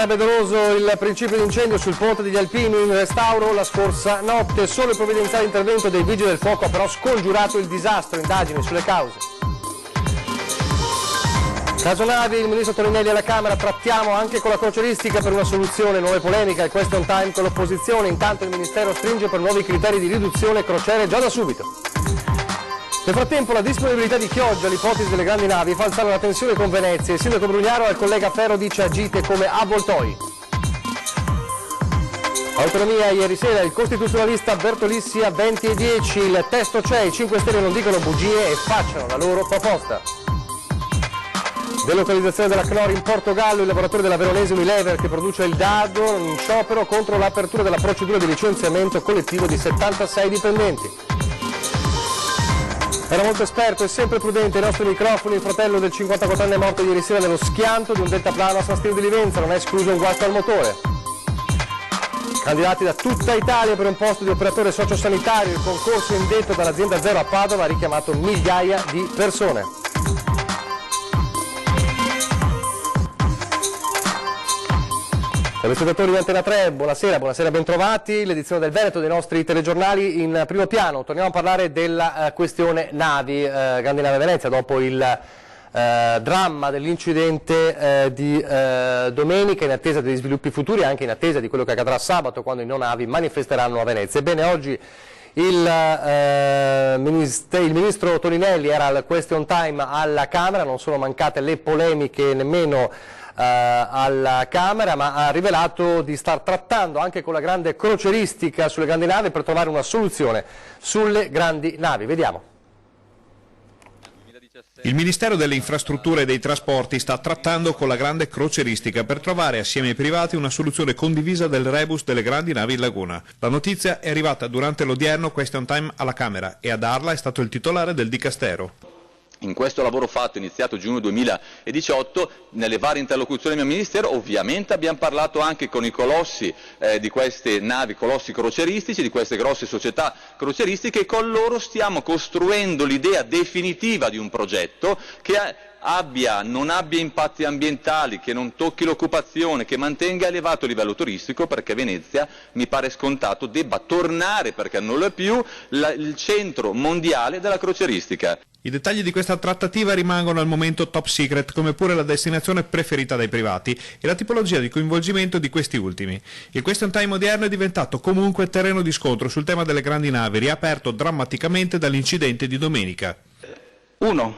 Sarebbe doloso il principio di incendio sul ponte degli Alpini in restauro la scorsa notte. Solo il provvidenziale intervento dei vigili del fuoco ha però scongiurato il disastro. Indagini sulle cause. Caso navi, il ministro Toninelli alla Camera, trattiamo anche con la crocieristica per una soluzione, nuove polemiche, il question time con l'opposizione, intanto il Ministero stringe per nuovi criteri di riduzione crociere già da subito. Nel frattempo la disponibilità di Chioggia, l'ipotesi delle grandi navi, fa alzare la tensione con Venezia, il sindaco Brugnaro al collega Ferro dice agite come avvoltoi. Autonomia ieri sera, il costituzionalista Bertolissi a 20 e 10, il testo c'è, i 5 Stelle non dicono bugie e facciano la loro proposta. Delocalizzazione della Cnor in Portogallo, il lavoratore della Veronese Unilever che produce il dado in sciopero contro l'apertura della procedura di licenziamento collettivo di 76 dipendenti. Era molto esperto e sempre prudente ai nostri microfoni il fratello del 54enne morto ieri sera nello schianto di un deltaplano a San Stino di Livenza, non è escluso un guasto al motore. Candidati da tutta Italia per un posto di operatore sociosanitario, il concorso indetto dall'azienda Zero a Padova ha richiamato migliaia di persone. Telespettatori di Antena 3, buonasera, bentrovati. L'edizione del Veneto dei nostri telegiornali in primo piano. Torniamo a parlare della questione navi, Grandi Navi Venezia, dopo il dramma dell'incidente di domenica, in attesa degli sviluppi futuri e anche in attesa di quello che accadrà sabato quando i non navi manifesteranno a Venezia. Ebbene, oggi il ministro Toninelli era al question time alla Camera, non sono mancate le polemiche nemmeno alla Camera, ma ha rivelato di star trattando anche con la grande crocieristica sulle grandi navi per trovare una soluzione sulle grandi navi. Vediamo. Il Ministero delle Infrastrutture e dei Trasporti sta trattando con la grande crocieristica per trovare assieme ai privati una soluzione condivisa del rebus delle grandi navi in laguna. La notizia è arrivata durante l'odierno question time alla Camera e a darla è stato il titolare del Dicastero. In questo lavoro fatto, iniziato giugno 2018, nelle varie interlocuzioni del mio Ministero, ovviamente abbiamo parlato anche con i colossi di queste navi, colossi crocieristici, di queste grosse società crocieristiche, e con loro stiamo costruendo l'idea definitiva di un progetto che non abbia impatti ambientali, che non tocchi l'occupazione, che mantenga elevato il livello turistico, perché Venezia, mi pare scontato, debba tornare, perché non lo è più, il centro mondiale della crocieristica. I dettagli di questa trattativa rimangono al momento top secret, come pure la destinazione preferita dai privati e la tipologia di coinvolgimento di questi ultimi. Il question time odierno è diventato comunque terreno di scontro sul tema delle grandi navi, riaperto drammaticamente dall'incidente di domenica. 1.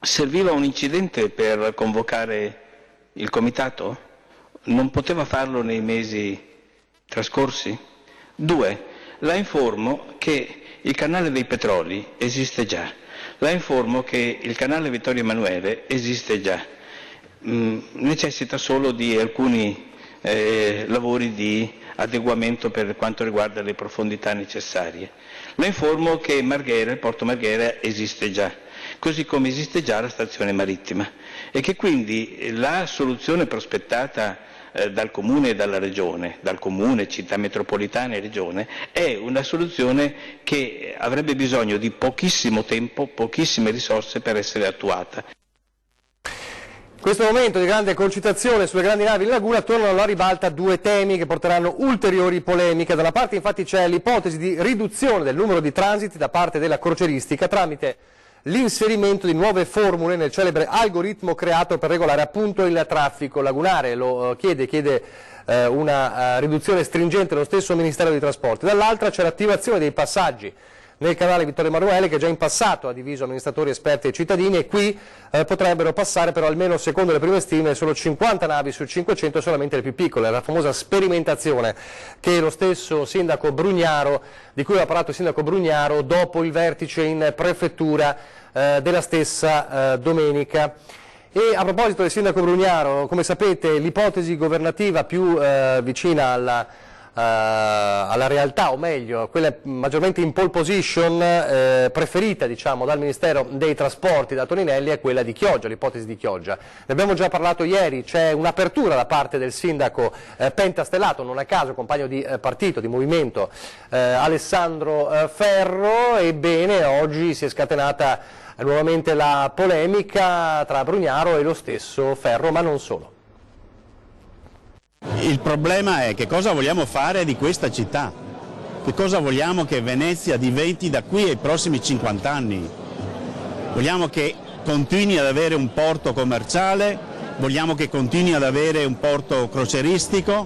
Serviva un incidente per convocare il comitato? Non poteva farlo nei mesi trascorsi? 2. La informo che il canale dei Petroli esiste già. La informo che il canale Vittorio Emanuele esiste già, necessita solo di alcuni lavori di adeguamento per quanto riguarda le profondità necessarie. La informo che il porto Marghera esiste già, così come esiste già la stazione marittima, e che quindi la soluzione prospettata dal Comune e dalla Regione, dal Comune, Città Metropolitana e Regione, è una soluzione che avrebbe bisogno di pochissimo tempo, pochissime risorse per essere attuata. In questo momento di grande concitazione sulle grandi navi in laguna tornano alla ribalta due temi che porteranno ulteriori polemiche. Da una parte infatti c'è l'ipotesi di riduzione del numero di transiti da parte della crocieristica tramite l'inserimento di nuove formule nel celebre algoritmo creato per regolare appunto il traffico lagunare. Lo chiede una riduzione stringente dello stesso Ministero dei Trasporti. Dall'altra c'è l'attivazione dei passaggi nel canale Vittorio Emanuele, che già in passato ha diviso amministratori, esperti e cittadini, e qui potrebbero passare però, almeno secondo le prime stime, solo 50 navi su 500, solamente le più piccole. La famosa sperimentazione che lo stesso sindaco Brugnaro, di cui ha parlato il sindaco Brugnaro dopo il vertice in prefettura della stessa domenica. E a proposito del sindaco Brugnaro, come sapete, l'ipotesi governativa più vicina alla realtà, o meglio, quella maggiormente in pole position, preferita diciamo dal Ministero dei Trasporti, da Toninelli, è quella di Chioggia, l'ipotesi di Chioggia. Ne abbiamo già parlato ieri, c'è un'apertura da parte del sindaco pentastellato, non a caso compagno di partito, di movimento, Alessandro Ferro. Ebbene, oggi si è scatenata nuovamente la polemica tra Brugnaro e lo stesso Ferro, ma non solo. Il problema è che cosa vogliamo fare di questa città, che cosa vogliamo che Venezia diventi da qui ai prossimi 50 anni. Vogliamo che continui ad avere un porto commerciale, vogliamo che continui ad avere un porto crocieristico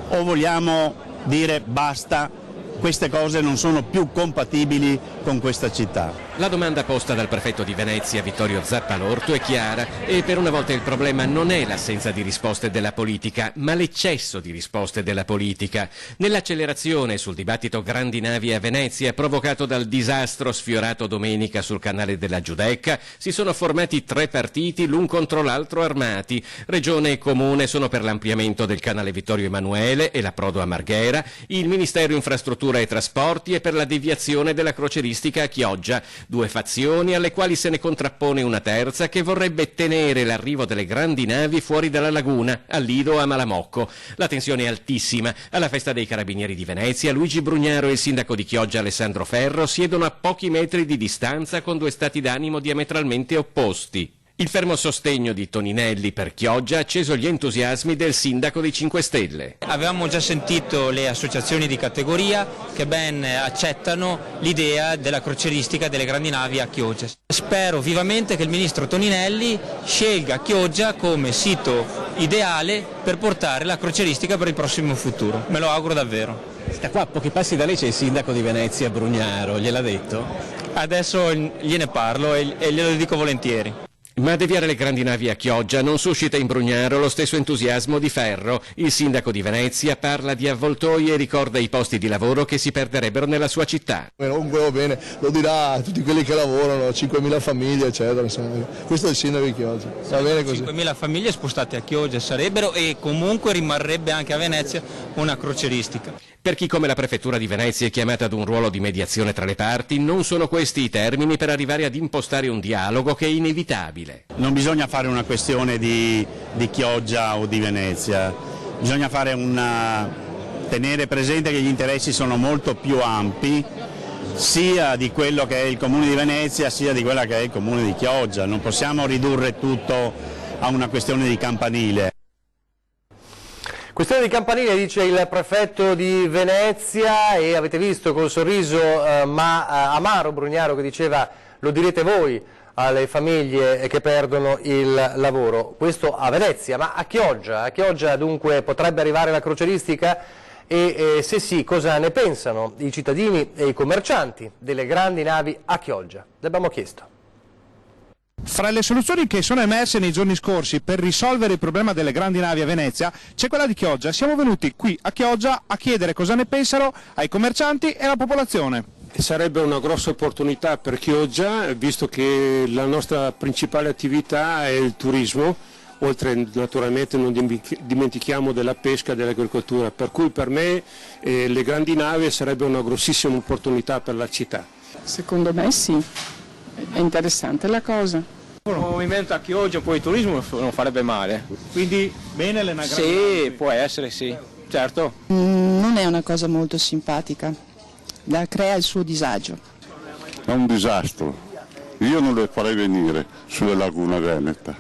o vogliamo dire basta, queste cose non sono più compatibili con questa città. La domanda posta dal prefetto di Venezia, Vittorio Zappalorto, è chiara e per una volta il problema non è l'assenza di risposte della politica, ma l'eccesso di risposte della politica. Nell'accelerazione sul dibattito grandi navi a Venezia, provocato dal disastro sfiorato domenica sul canale della Giudecca, si sono formati 3 partiti, l'un contro l'altro armati. Regione e Comune sono per l'ampliamento del canale Vittorio Emanuele e l'approdo a Marghera, il Ministero Infrastruttura e Trasporti è per la deviazione della crocieristica a Chioggia. 2 fazioni alle quali se ne contrappone una terza che vorrebbe tenere l'arrivo delle grandi navi fuori dalla laguna, a Lido o a Malamocco. La tensione è altissima. Alla festa dei Carabinieri di Venezia, Luigi Brugnaro e il sindaco di Chioggia Alessandro Ferro siedono a pochi metri di distanza con 2 stati d'animo diametralmente opposti. Il fermo sostegno di Toninelli per Chioggia ha acceso gli entusiasmi del sindaco dei 5 Stelle. Avevamo già sentito le associazioni di categoria che ben accettano l'idea della crocieristica delle grandi navi a Chioggia. Spero vivamente che il ministro Toninelli scelga Chioggia come sito ideale per portare la crocieristica per il prossimo futuro. Me lo auguro davvero. Sta qua a pochi passi da lei c'è il sindaco di Venezia, Brugnaro, gliel'ha detto? Adesso gliene parlo e glielo dico volentieri. Ma deviare le grandi navi a Chioggia non suscita in Brugnaro lo stesso entusiasmo di Ferro. Il sindaco di Venezia parla di avvoltoi e ricorda i posti di lavoro che si perderebbero nella sua città. Comunque va bene, lo dirà a tutti quelli che lavorano, 5.000 famiglie eccetera, insomma. Questo è il sindaco di Chioggia, va bene così. 5.000 famiglie spostate a Chioggia sarebbero e comunque rimarrebbe anche a Venezia una crocieristica. Per chi come la prefettura di Venezia è chiamata ad un ruolo di mediazione tra le parti, non sono questi i termini per arrivare ad impostare un dialogo che è inevitabile. Non bisogna fare una questione di Chioggia o di Venezia, bisogna fare tenere presente che gli interessi sono molto più ampi sia di quello che è il Comune di Venezia sia di quella che è il Comune di Chioggia. Non possiamo ridurre tutto a una questione di campanile. Questione di campanile, dice il prefetto di Venezia, e avete visto col sorriso amaro Brugnaro che diceva lo direte voi alle famiglie che perdono il lavoro. Questo a Venezia, ma a Chioggia dunque potrebbe arrivare la crocieristica? E se sì, cosa ne pensano i cittadini e i commercianti delle grandi navi a Chioggia? L'abbiamo chiesto. Fra le soluzioni che sono emerse nei giorni scorsi per risolvere il problema delle grandi navi a Venezia c'è quella di Chioggia. Siamo venuti qui a Chioggia a chiedere cosa ne pensano ai commercianti e alla popolazione. Sarebbe una grossa opportunità per Chioggia, visto che la nostra principale attività è il turismo, oltre naturalmente non dimentichiamo della pesca e dell'agricoltura, per cui per me le grandi navi sarebbe una grossissima opportunità per la città. Secondo me sì, è interessante la cosa. Un movimento a Chioggia, poi il turismo non farebbe male. Quindi bene le grandi Sì, navi? può essere sì, certo. Non è una cosa molto simpatica, crea il suo disagio. È un disastro, io non le farei venire sulle lagune venete,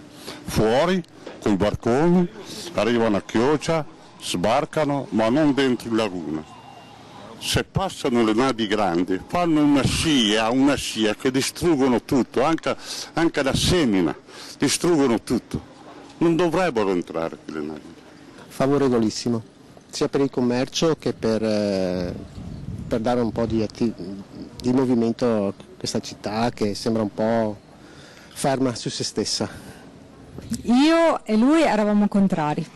fuori con i barconi, arrivano a Chioggia, sbarcano ma non dentro la laguna. Se passano le navi grandi fanno una scia che distruggono tutto, anche la semina, distruggono tutto, non dovrebbero entrare quelle navi. Favorevolissimo, sia per il commercio che per dare un po' di movimento a questa città che sembra un po' ferma su se stessa. Io e lui eravamo contrari,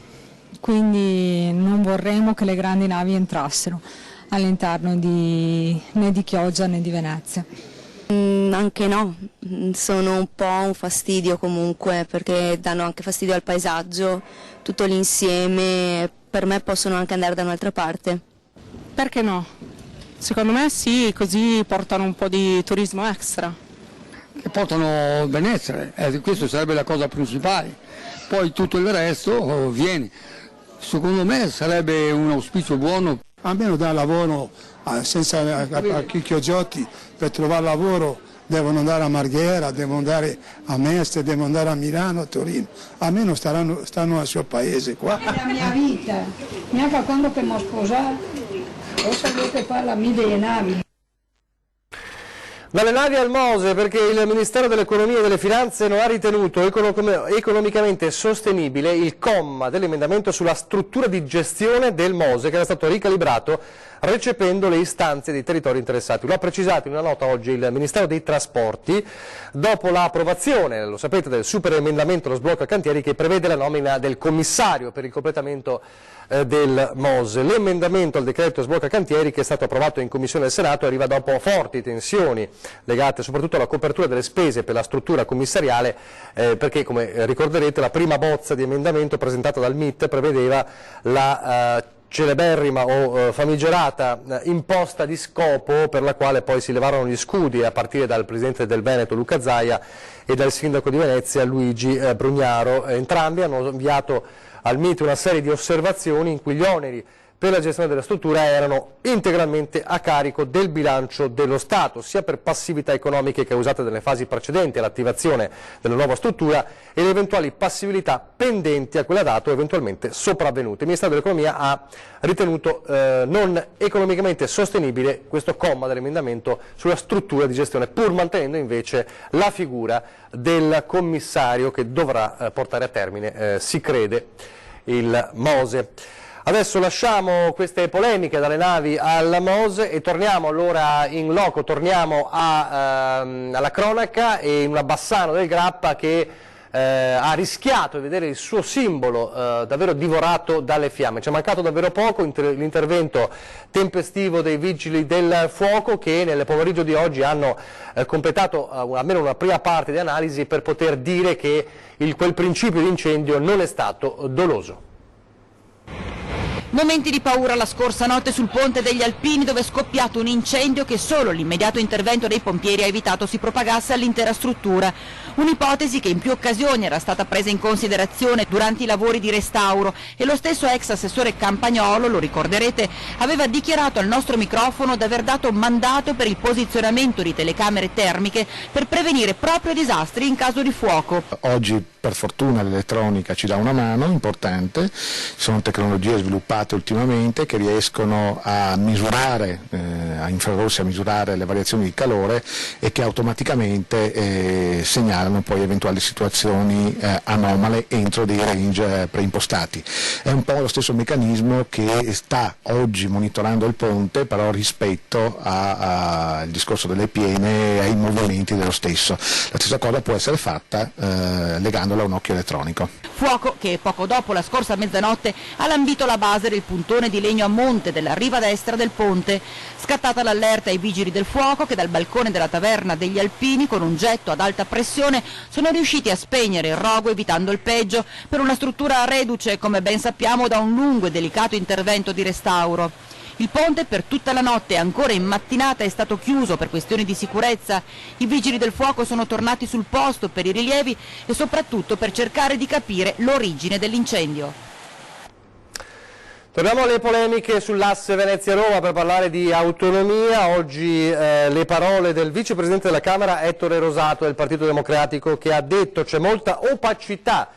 quindi non vorremmo che le grandi navi entrassero all'interno né di Chioggia né di Venezia. Anche no, sono un po' un fastidio comunque perché danno anche fastidio al paesaggio, tutto l'insieme, per me possono anche andare da un'altra parte. Perché no? Secondo me sì, così portano un po' di turismo extra. Che portano benessere, questa sarebbe la cosa principale, poi tutto il resto viene. Secondo me sarebbe un auspicio buono. Almeno dà lavoro a chi Chiogiotti per trovare lavoro devono andare a Marghera, devono andare a Mestre, devono andare a Milano, a Torino, almeno stanno al suo paese qua. È la mia vita, neanche quando che mi ho sposato, ho saputo parlare delle navi. Dalle navi al Mose, perché il Ministero dell'Economia e delle Finanze non ha ritenuto economicamente sostenibile il comma dell'emendamento sulla struttura di gestione del Mose, che era stato ricalibrato recependo le istanze dei territori interessati. Lo ha precisato in una nota oggi il Ministero dei Trasporti, dopo l'approvazione, lo sapete, del super emendamento allo sblocca cantieri che prevede la nomina del commissario per il completamento del Mose. L'emendamento al decreto sblocca cantieri, che è stato approvato in Commissione del Senato, arriva dopo forti tensioni legate soprattutto alla copertura delle spese per la struttura commissariale, perché, come ricorderete, la prima bozza di emendamento presentata dal MIT prevedeva la celeberrima o famigerata imposta di scopo, per la quale poi si levarono gli scudi a partire dal presidente del Veneto Luca Zaia e dal sindaco di Venezia Luigi Brugnaro. Entrambi hanno inviato al MIT una serie di osservazioni in cui gli oneri per la gestione della struttura erano integralmente a carico del bilancio dello Stato, sia per passività economiche causate nelle fasi precedenti all'attivazione della nuova struttura e le eventuali passività pendenti a quella data o eventualmente sopravvenute. Il Ministero dell'Economia ha ritenuto non economicamente sostenibile questo comma dell'emendamento sulla struttura di gestione, pur mantenendo invece la figura del commissario che dovrà portare a termine, si crede, il Mose. Adesso lasciamo queste polemiche dalle navi al Mose e torniamo allora in loco, torniamo alla cronaca e in una Bassano del Grappa che ha rischiato di vedere il suo simbolo davvero divorato dalle fiamme. Ci è mancato davvero poco l'intervento tempestivo dei vigili del fuoco, che nel pomeriggio di oggi hanno completato almeno una prima parte di analisi per poter dire che quel principio di incendio non è stato doloso. Momenti di paura la scorsa notte sul ponte degli Alpini, dove è scoppiato un incendio che solo l'immediato intervento dei pompieri ha evitato si propagasse all'intera struttura. Un'ipotesi che in più occasioni era stata presa in considerazione durante i lavori di restauro e lo stesso ex assessore Campagnolo, lo ricorderete, aveva dichiarato al nostro microfono di aver dato mandato per il posizionamento di telecamere termiche per prevenire proprio disastri in caso di fuoco. Oggi per fortuna l'elettronica ci dà una mano importante, sono tecnologie sviluppate ultimamente che riescono a misurare, a infrarossi a misurare le variazioni di calore e che automaticamente segnalano poi eventuali situazioni anomale entro dei range preimpostati. È un po' lo stesso meccanismo che sta oggi monitorando il ponte, però rispetto al discorso delle piene e ai movimenti dello stesso. La stessa cosa può essere fatta legandolo a un occhio elettronico. Fuoco che poco dopo la scorsa mezzanotte ha lambito la base del puntone di legno a monte della riva destra del ponte. Scattata l'allerta ai vigili del fuoco che dal balcone della taverna degli Alpini con un getto ad alta pressione sono riusciti a spegnere il rogo evitando il peggio per una struttura reduce, come ben sappiamo, da un lungo e delicato intervento di restauro. Il ponte per tutta la notte e ancora in mattinata è stato chiuso per questioni di sicurezza. I vigili del fuoco sono tornati sul posto per i rilievi e soprattutto per cercare di capire l'origine dell'incendio. Torniamo alle polemiche sull'asse Venezia-Roma per parlare di autonomia. Oggi le parole del vicepresidente della Camera Ettore Rosato del Partito Democratico, che ha detto c'è molta opacità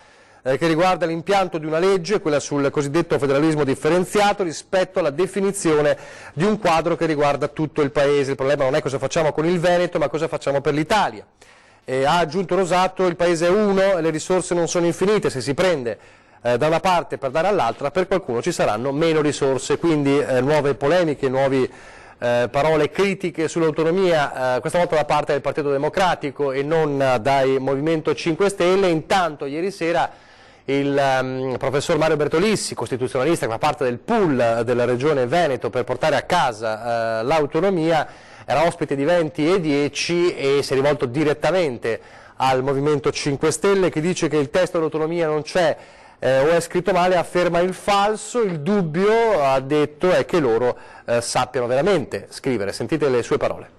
che riguarda l'impianto di una legge, quella sul cosiddetto federalismo differenziato, rispetto alla definizione di un quadro che riguarda tutto il Paese. Il problema non è cosa facciamo con il Veneto, ma cosa facciamo per l'Italia. Ha aggiunto Rosato, il Paese è uno e le risorse non sono infinite, se si prende da una parte per dare all'altra, per qualcuno ci saranno meno risorse, quindi nuove polemiche, nuove parole critiche sull'autonomia, questa volta da parte del Partito Democratico e non dai Movimento 5 Stelle. Intanto ieri sera il professor Mario Bertolissi, costituzionalista che fa parte del pool della Regione Veneto per portare a casa l'autonomia, era ospite di 20 e 10 e si è rivolto direttamente al Movimento 5 Stelle, che dice che il testo dell'autonomia non c'è o è scritto male, afferma il falso. Il dubbio, ha detto, è che loro sappiano veramente scrivere. Sentite le sue parole.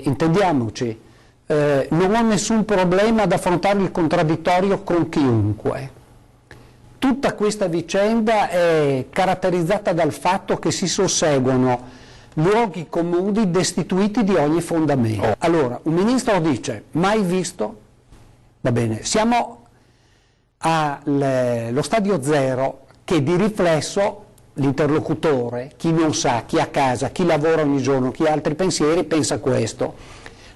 Intendiamoci, non ho nessun problema ad affrontare il contraddittorio con chiunque. Tutta questa vicenda è caratterizzata dal fatto che si susseguono luoghi comuni destituiti di ogni fondamento. Allora, un ministro dice, mai visto? Va bene, siamo allo stadio zero che di riflesso l'interlocutore, chi non sa, chi a casa, chi lavora ogni giorno, chi ha altri pensieri, pensa questo.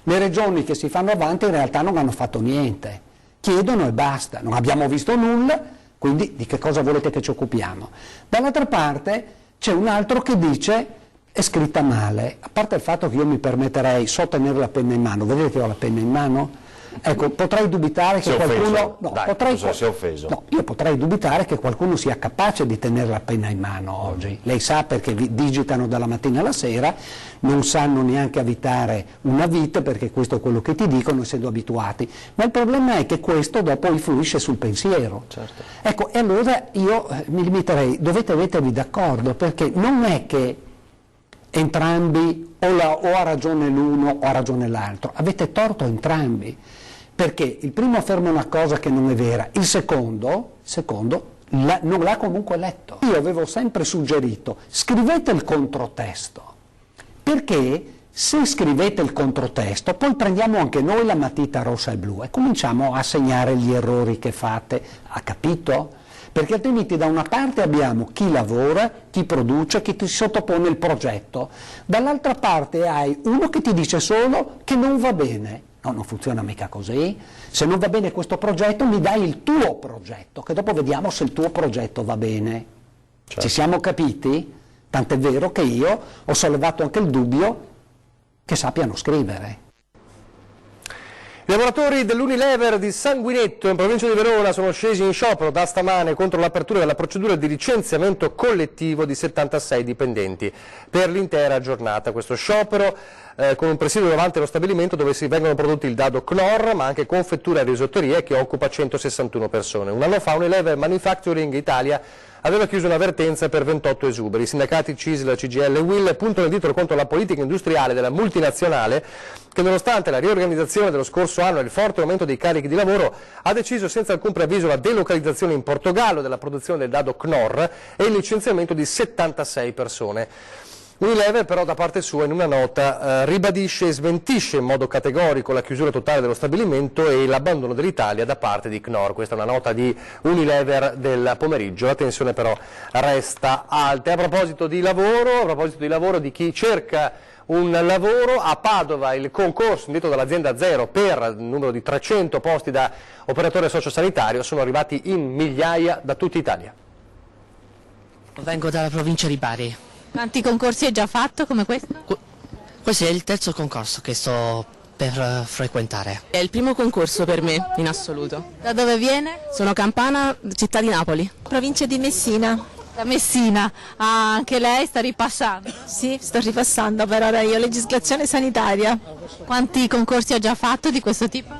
Le regioni che si fanno avanti in realtà non hanno fatto niente, chiedono e basta, non abbiamo visto nulla, quindi di che cosa volete che ci occupiamo? Dall'altra parte c'è un altro che dice è scritta male, a parte il fatto che io mi permetterei, so tenere la penna in mano, vedete che ho la penna in mano? Ecco, potrei dubitare che qualcuno... si è offeso. No, io potrei dubitare che qualcuno sia capace di tenere la penna in mano oggi. Lei sa perché digitano dalla mattina alla sera, non sanno neanche avvitare una vite, perché questo è quello che ti dicono essendo abituati. Ma il problema è che questo dopo influisce sul pensiero. Certo. Ecco, e allora io mi limiterei, dovete mettervi d'accordo, perché non è che entrambi o ha ragione l'uno o ha ragione l'altro, avete torto entrambi. Perché il primo afferma una cosa che non è vera, il secondo non l'ha comunque letto. Io avevo sempre suggerito, scrivete il controtesto, perché se scrivete il controtesto poi prendiamo anche noi la matita rossa e blu e cominciamo a segnare gli errori che fate, ha capito? Perché altrimenti da una parte abbiamo chi lavora, chi produce, chi ti sottopone il progetto, dall'altra parte hai uno che ti dice solo che non va bene. No, non funziona mica così. Se non va bene questo progetto, mi dai il tuo progetto, che dopo vediamo se il tuo progetto va bene. Certo. Ci siamo capiti? Tant'è vero che io ho sollevato anche il dubbio che sappiano scrivere. I lavoratori dell'Unilever di Sanguinetto in provincia di Verona sono scesi in sciopero da stamane contro l'apertura della procedura di licenziamento collettivo di 76 dipendenti per l'intera giornata. Questo sciopero con un presidio davanti allo stabilimento dove si vengono prodotti il dado Knorr, ma anche confetture e risotterie, che occupa 161 persone. Un anno fa Unilever Manufacturing Italia aveva chiuso un'avvertenza per 28 esuberi. I sindacati CISL, CGL e UIL puntano il dito contro la politica industriale della multinazionale che, nonostante la riorganizzazione dello scorso anno e il forte aumento dei carichi di lavoro, ha deciso senza alcun preavviso la delocalizzazione in Portogallo della produzione del dado Knorr e il licenziamento di 76 persone. Unilever però da parte sua in una nota ribadisce e smentisce in modo categorico la chiusura totale dello stabilimento e l'abbandono dell'Italia da parte di Knorr. Questa è una nota di Unilever del pomeriggio, la tensione però resta alta. A proposito di lavoro, di chi cerca un lavoro, a Padova il concorso indetto dall'azienda Zero per il numero di 300 posti da operatore sociosanitario sono arrivati in migliaia da tutta Italia. Vengo dalla provincia di Bari. Quanti concorsi hai già fatto come questo? Questo è il terzo concorso che sto per frequentare. È il primo concorso per me, in assoluto. Da dove viene? Sono campana, città di Napoli. Provincia di Messina. Da Messina, anche lei sta ripassando? Sì, sto ripassando per ora io, legislazione sanitaria. Quanti concorsi ho già fatto di questo tipo?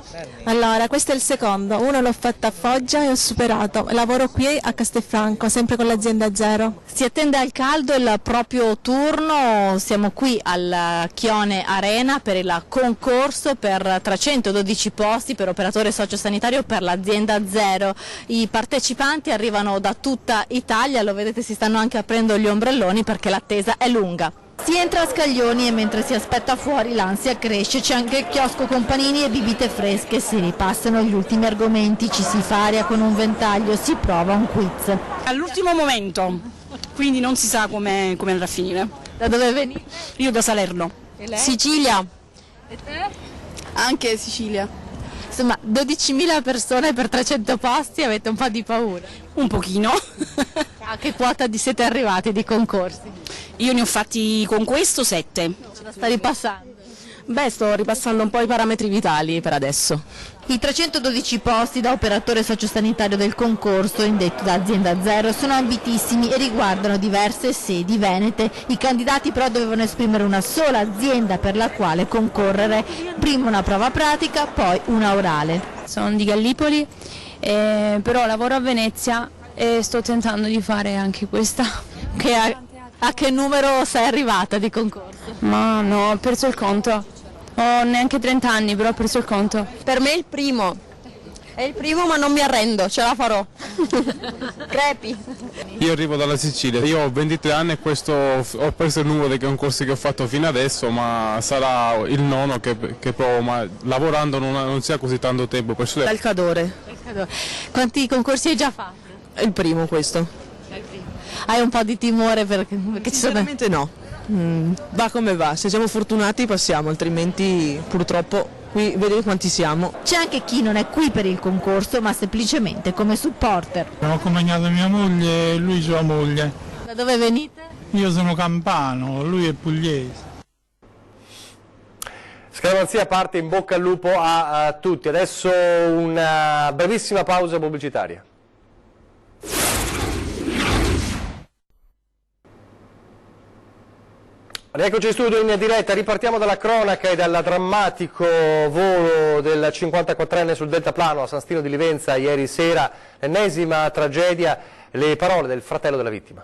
Allora, questo è il secondo, uno l'ho fatto a Foggia e ho superato, lavoro qui a Castelfranco, sempre con l'azienda Zero. Si attende al caldo il proprio turno, siamo qui al Chione Arena per il concorso per 312 posti per operatore sociosanitario per l'azienda Zero. I partecipanti arrivano da tutta Italia, lo vedete, si stanno anche aprendo gli ombrelloni perché l'attesa è lunga. Si entra a Scaglioni e mentre si aspetta fuori l'ansia cresce, c'è anche il chiosco con panini e bibite fresche, si ripassano gli ultimi argomenti, ci si fa aria con un ventaglio, si prova un quiz. All'ultimo momento, quindi non si sa come andrà a finire. Da dove venite? Io da Salerno. E lei? Sicilia. E te? Anche Sicilia. Insomma, 12.000 persone per 300 posti, avete un po' di paura? Un pochino. A che quota siete arrivati di concorsi? Io ne ho fatti con questo 7. Sta ripassando? Beh, sto ripassando un po' i parametri vitali per adesso. I 312 posti da operatore sociosanitario del concorso indetto da azienda Zero sono ambitissimi e riguardano diverse sedi venete. I candidati però dovevano esprimere una sola azienda per la quale concorrere, prima una prova pratica, poi una orale. Sono di Gallipoli, però lavoro a Venezia e sto tentando di fare anche questa. A che numero sei arrivata di concorso? Ma no, ho perso il conto. Ho neanche 30 anni, però ho perso il conto. Per me è il primo. È il primo, ma non mi arrendo, ce la farò. Crepi. Io arrivo dalla Sicilia, io ho 23 anni e ho preso il numero dei concorsi che ho fatto fino adesso, ma sarà il nono che provo, ma lavorando non sia così tanto tempo per studiare. Dal Cadore. Quanti concorsi hai già fatto? È il primo questo. Hai un po' di timore perché ci sono... Sinceramente no, va come va, se siamo fortunati passiamo, altrimenti purtroppo qui vedete quanti siamo. C'è anche chi non è qui per il concorso ma semplicemente come supporter. Ho accompagnato mia moglie e lui sua moglie. Da dove venite? Io sono campano, lui è pugliese. Scaramanzia parte, in bocca al lupo a tutti. Adesso una brevissima pausa pubblicitaria. Rieccoci in studio in diretta, ripartiamo dalla cronaca e dal drammatico volo del 54enne sul deltaplano a San Stino di Livenza ieri sera, l'ennesima tragedia, le parole del fratello della vittima.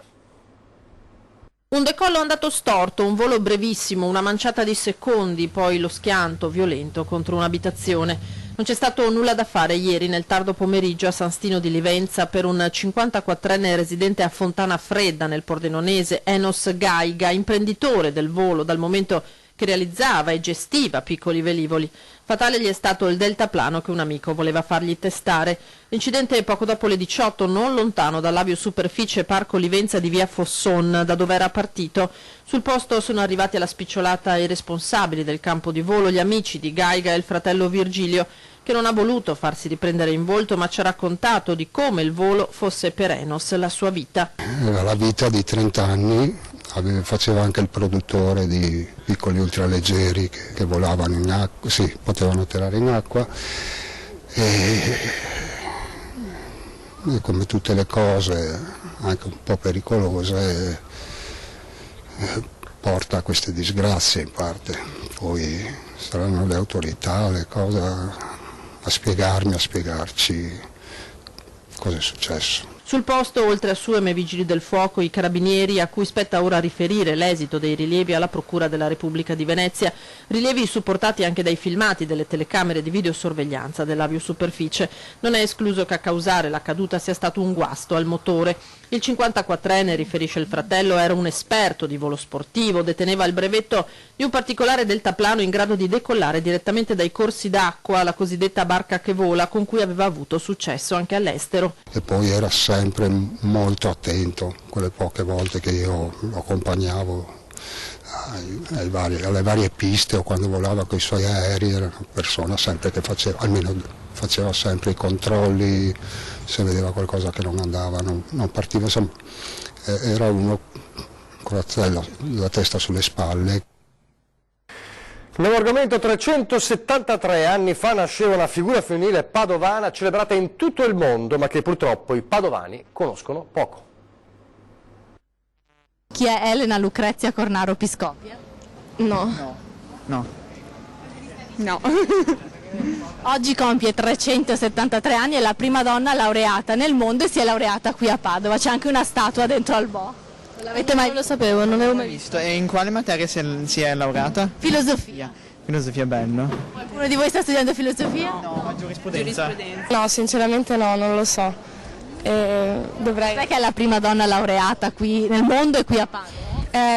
Un decollo andato storto, un volo brevissimo, una manciata di secondi, poi lo schianto violento contro un'abitazione. Non c'è stato nulla da fare ieri nel tardo pomeriggio a San Stino di Livenza per un 54enne residente a Fontana Fredda nel Pordenonese, Enos Gaiga, imprenditore del volo dal momento che realizzava e gestiva piccoli velivoli. Fatale gli è stato il deltaplano che un amico voleva fargli testare. L'incidente è poco dopo le 18, non lontano dall'aviosuperficie Parco Livenza di via Fosson, da dove era partito. Sul posto sono arrivati alla spicciolata i responsabili del campo di volo, gli amici di Gaiga e il fratello Virgilio, che non ha voluto farsi riprendere in volto, ma ci ha raccontato di come il volo fosse per Enos la sua vita. Era la vita di 30 anni, faceva anche il produttore di piccoli ultraleggeri che volavano in acqua, sì, potevano atterrare in acqua e come tutte le cose anche un po' pericolose porta a queste disgrazie in parte. Poi saranno le autorità, le cose a spiegarci cosa è successo. Sul posto, oltre a SUEM e Vigili del Fuoco, i carabinieri, a cui spetta ora riferire l'esito dei rilievi alla Procura della Repubblica di Venezia, rilievi supportati anche dai filmati delle telecamere di videosorveglianza dell'aviosuperficie. Non è escluso che a causare la caduta sia stato un guasto al motore. Il 54enne, riferisce il fratello, era un esperto di volo sportivo, deteneva il brevetto di un particolare deltaplano in grado di decollare direttamente dai corsi d'acqua, la cosiddetta barca che vola, con cui aveva avuto successo anche all'estero. E poi era sempre molto attento, quelle poche volte che io lo accompagnavo alle varie piste o quando volava con i suoi aerei, era una persona sempre che faceva sempre i controlli, se vedeva qualcosa che non andava, non partiva, insomma, era uno con la testa sulle spalle. Nuovo argomento: 373 anni fa nasceva una figura femminile padovana celebrata in tutto il mondo, ma che purtroppo i padovani conoscono poco. Chi è Elena Lucrezia Cornaro Piscopia? No. Oggi compie 373 anni, è la prima donna laureata nel mondo e si è laureata qui a Padova. C'è anche una statua dentro al Bo. L'avete mai? Non lo sapevo, non l'avevo mai visto. E in quale materia si è laureata? Filosofia. Filosofia, bello. Qualcuno di voi sta studiando filosofia? No, giurisprudenza. No, sinceramente no, non lo so. Dovrei... Sai che è la prima donna laureata qui nel mondo e qui a Padova?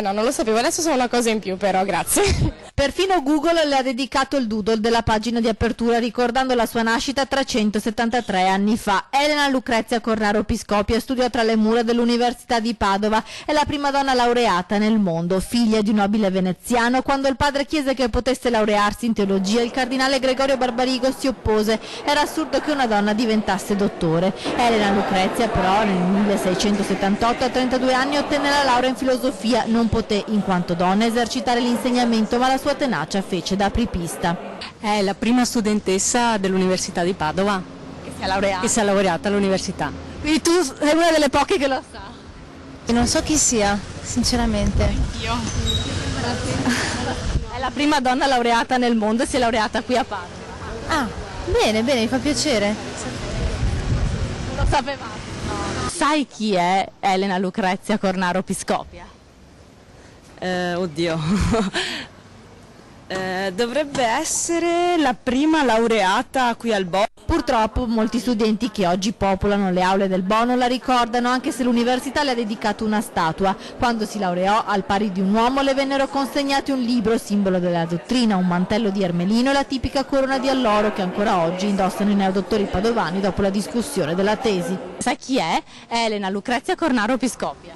No, non lo sapevo, adesso so una cosa in più però, grazie. Perfino Google le ha dedicato il doodle della pagina di apertura ricordando la sua nascita 373 anni fa. Elena Lucrezia Cornaro Piscopia studiò tra le mura dell'Università di Padova, è la prima donna laureata nel mondo, figlia di un nobile veneziano. Quando il padre chiese che potesse laurearsi in teologia, il cardinale Gregorio Barbarigo si oppose, era assurdo che una donna diventasse dottore. Elena Lucrezia però nel 1678 a 32 anni ottenne la laurea in filosofia, non poté in quanto donna esercitare l'insegnamento, ma la sua tenacia fece da apripista. È la prima studentessa dell'Università di Padova che si è laureata all'università. Quindi tu sei una delle poche che lo sa. Non so chi sia, sinceramente. Io. È la prima donna laureata nel mondo e si è laureata qui a Padova. Ah, bene, mi fa piacere. Lo sapevate? No. Sai chi è Elena Lucrezia Cornaro Piscopia? Oddio. Dovrebbe essere la prima laureata qui al Bo. Purtroppo molti studenti che oggi popolano le aule del Bono la ricordano, anche se l'università le ha dedicato una statua. Quando si laureò, al pari di un uomo, le vennero consegnati un libro, simbolo della dottrina, un mantello di ermelino e la tipica corona di alloro che ancora oggi indossano i neodottori padovani dopo la discussione della tesi. Sai chi è? Elena Lucrezia Cornaro Piscopia.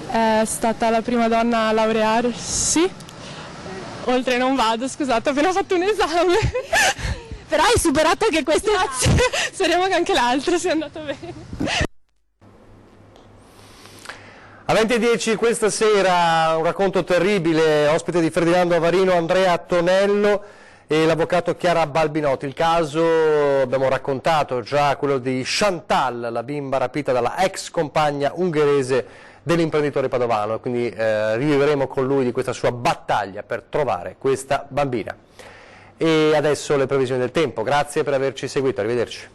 È stata la prima donna a laurearsi. Oltre non vado, scusate, ho appena fatto un esame. Però hai superato anche questo. Grazie, speriamo che anche l'altro sia andato bene. A 20:10 questa sera un racconto terribile, ospite di Ferdinando Avarino, Andrea Tonello e l'avvocato Chiara Balbinotti. Il caso, abbiamo raccontato già, quello di Chantal, la bimba rapita dalla ex compagna ungherese dell'imprenditore padovano, quindi rivivremo con lui di questa sua battaglia per trovare questa bambina. E adesso le previsioni del tempo. Grazie per averci seguito, arrivederci.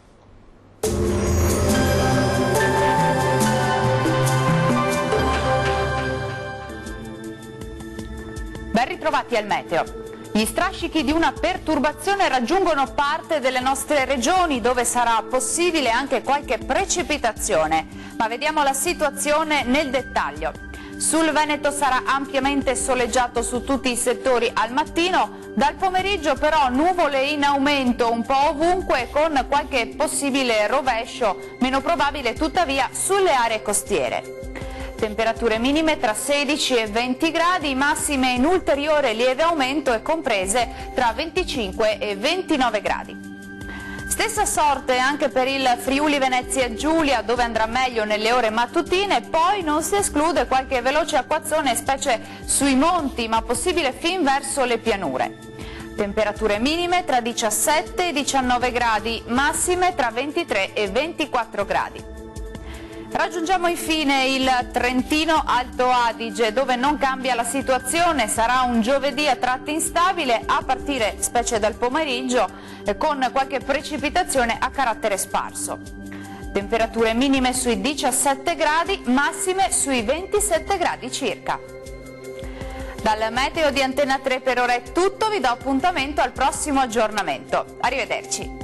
Ben ritrovati al meteo. Gli strascichi di una perturbazione raggiungono parte delle nostre regioni, dove sarà possibile anche qualche precipitazione, ma vediamo la situazione nel dettaglio. Sul Veneto sarà ampiamente soleggiato su tutti i settori al mattino, dal pomeriggio però nuvole in aumento un po' ovunque, con qualche possibile rovescio, meno probabile tuttavia sulle aree costiere. Temperature minime tra 16 e 20 gradi, massime in ulteriore lieve aumento e comprese tra 25 e 29 gradi. Stessa sorte anche per il Friuli Venezia Giulia, dove andrà meglio nelle ore mattutine, poi non si esclude qualche veloce acquazzone, specie sui monti, ma possibile fin verso le pianure. Temperature minime tra 17 e 19 gradi, massime tra 23 e 24 gradi. Raggiungiamo infine il Trentino Alto Adige, dove non cambia la situazione, sarà un giovedì a tratti instabile, a partire specie dal pomeriggio, con qualche precipitazione a carattere sparso. Temperature minime sui 17 gradi, massime sui 27 gradi circa. Dal meteo di Antena 3 per ora è tutto, vi do appuntamento al prossimo aggiornamento. Arrivederci.